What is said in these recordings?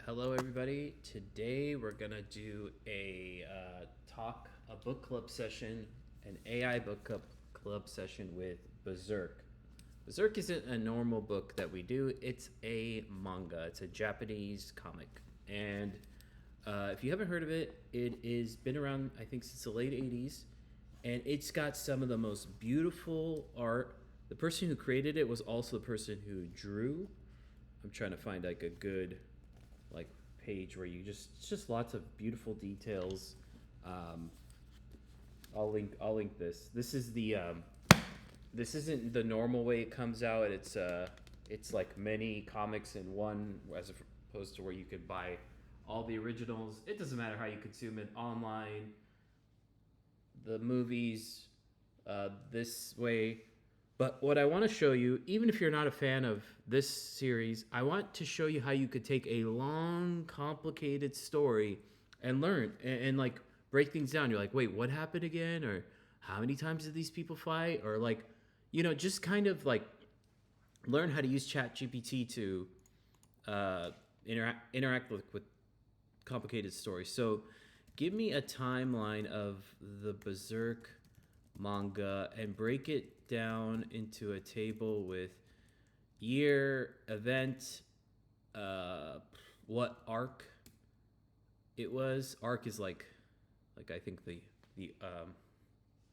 Hello, everybody. Today we're gonna do a book club session, an AI book club session with Berserk. Berserk isn't a normal book that we do. It's a manga. It's a Japanese comic, and if you haven't heard of it, it is been around I think since the late '80s, and it's got some of the most beautiful art. The person who created it was also the person who drew. I'm trying to find like a good like page where you just it's just lots of beautiful details. Um, I'll link this. This isn't the normal way it comes out. It's like many comics in one, as opposed to where you could buy all the originals. It doesn't matter how you consume it online, the movies, this way. But what I want to show you, even if you're not a fan of this series, I want to show you how you could take a long, complicated story and learn and like break things down. You're like, wait, what happened again? Or how many times did these people fight? Or like, just kind of like learn how to use Chat GPT to interact with complicated stories. So give me a timeline of the Berserk manga and break it down into a table with year, event, what arc it was. Arc is like I think the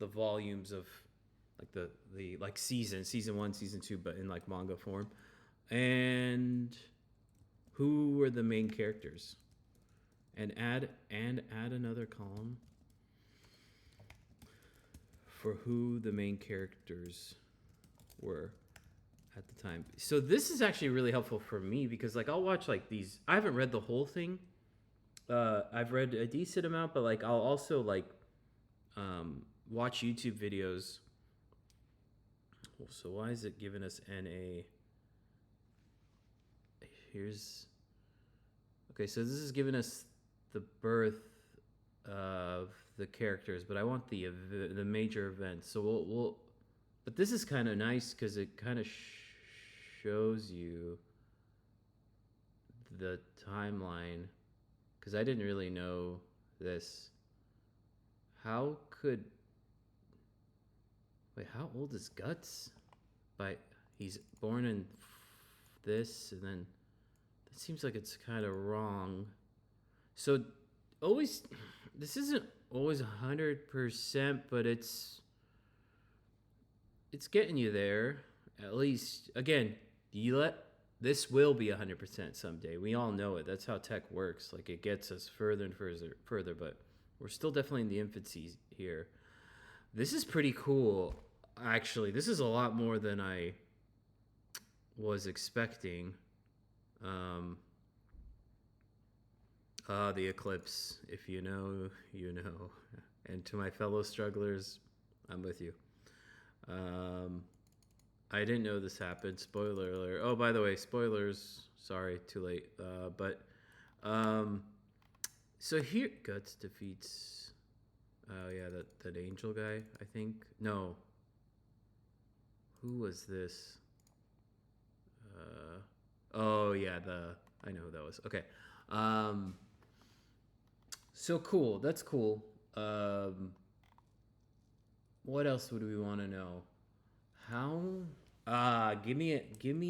volumes of like the like season 1, season 2, but in like manga form. And who were the main characters? And add another column for who the main characters were at the time. So this is actually really helpful for me because like I'll watch like these. I haven't read the whole thing. I've read a decent amount, but like I'll also like watch YouTube videos. So why is it giving us NA? Here's okay. So this is giving us the birth of the characters, but I want the major events. So we'll but this is kind of nice because it kind of shows you the timeline, because I didn't really know this. How old is Guts? He's born in this, and then that seems like it's kind of wrong. So always, this isn't always 100%, but it's getting you there. At least, again, this will be 100% someday. We all know it. That's how tech works. Like it gets us further and further, but we're still definitely in the infancy here. This is pretty cool. Actually, this is a lot more than I was expecting. The eclipse. If you know, you know. And to my fellow strugglers, I'm with you. I didn't know this happened. Spoiler alert. Oh, by the way, spoilers. Sorry, too late. So here, Guts defeats. Oh yeah, that angel guy. I think no. Who was this? Oh yeah, I know who that was. Okay. So cool. That's cool. What else would we want to know? How? Give me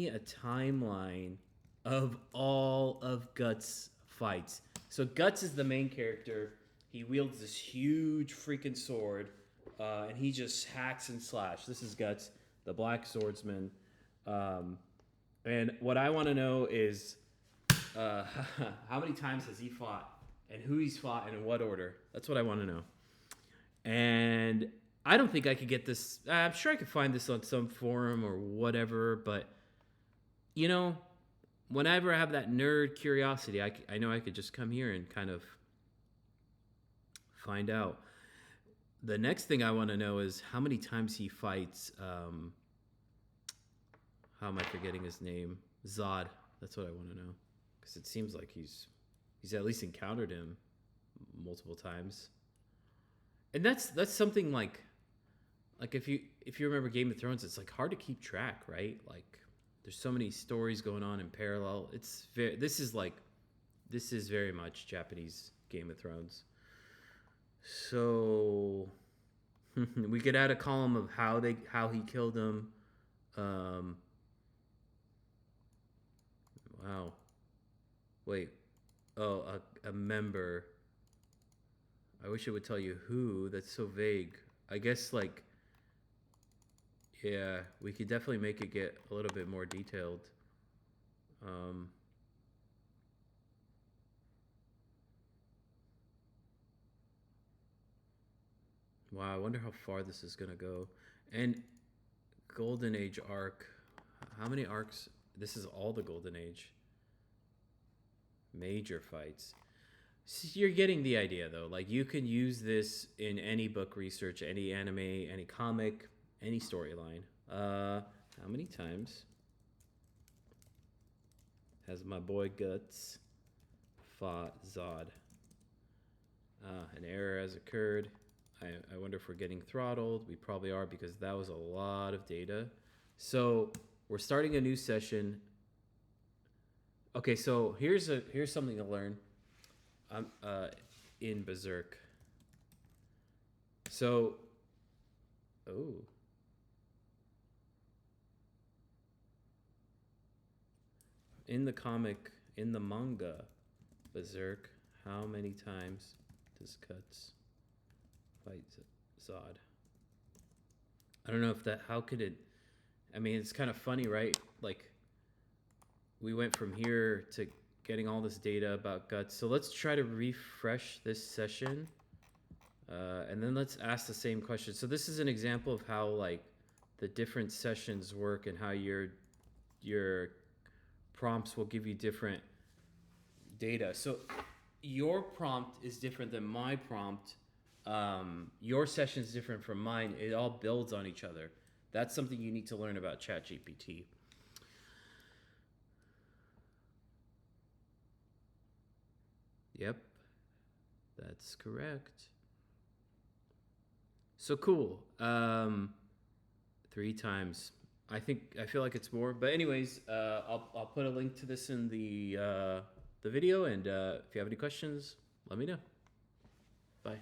a timeline of all of Guts' fights. So Guts is the main character. He wields this huge freaking sword, and he just hacks and slash. This is Guts, the Black Swordsman. And what I want to know is how many times has he fought, and who he's fought, and in what order. That's what I want to know. And I don't think I could get this. I'm sure I could find this on some forum or whatever, but whenever I have that nerd curiosity, I know I could just come here and kind of find out. The next thing I want to know is how many times he fights. How am I forgetting his name? Zodd. That's what I want to know, because it seems like he's at least encountered him multiple times. And that's something like if you remember Game of Thrones, it's like hard to keep track, right? Like there's so many stories going on in parallel. This is like This is very much Japanese Game of Thrones. So we could add a column of how he killed him. Wow. Wait. Oh, a member. I wish it would tell you who. That's so vague. I guess like. Yeah, we could definitely make it get a little bit more detailed. Wow, I wonder how far this is gonna go. And Golden Age arc. How many arcs? This is all the Golden Age. Major fights. So you're getting the idea, though. Like, you can use this in any book research, any anime, any comic, any storyline. How many times has my boy Guts fought Zodd? An error has occurred. I wonder if we're getting throttled. We probably are, because that was a lot of data. So we're starting a new session. Okay, so here's something to learn. In Berserk. So, in the comic, in the manga, Berserk, how many times does Guts fight Zodd? I don't know if that. How could it? I mean, it's kind of funny, right? Like, we went from here to getting all this data about Guts. So let's try to refresh this session. And then let's ask the same question. So this is an example of how like the different sessions work and how your prompts will give you different data. So your prompt is different than my prompt. Your session is different from mine. It all builds on each other. That's something you need to learn about ChatGPT. Yep, that's correct. So cool. 3 times. I feel like it's more, but anyways, I'll put a link to this in the video, and if you have any questions, let me know. Bye.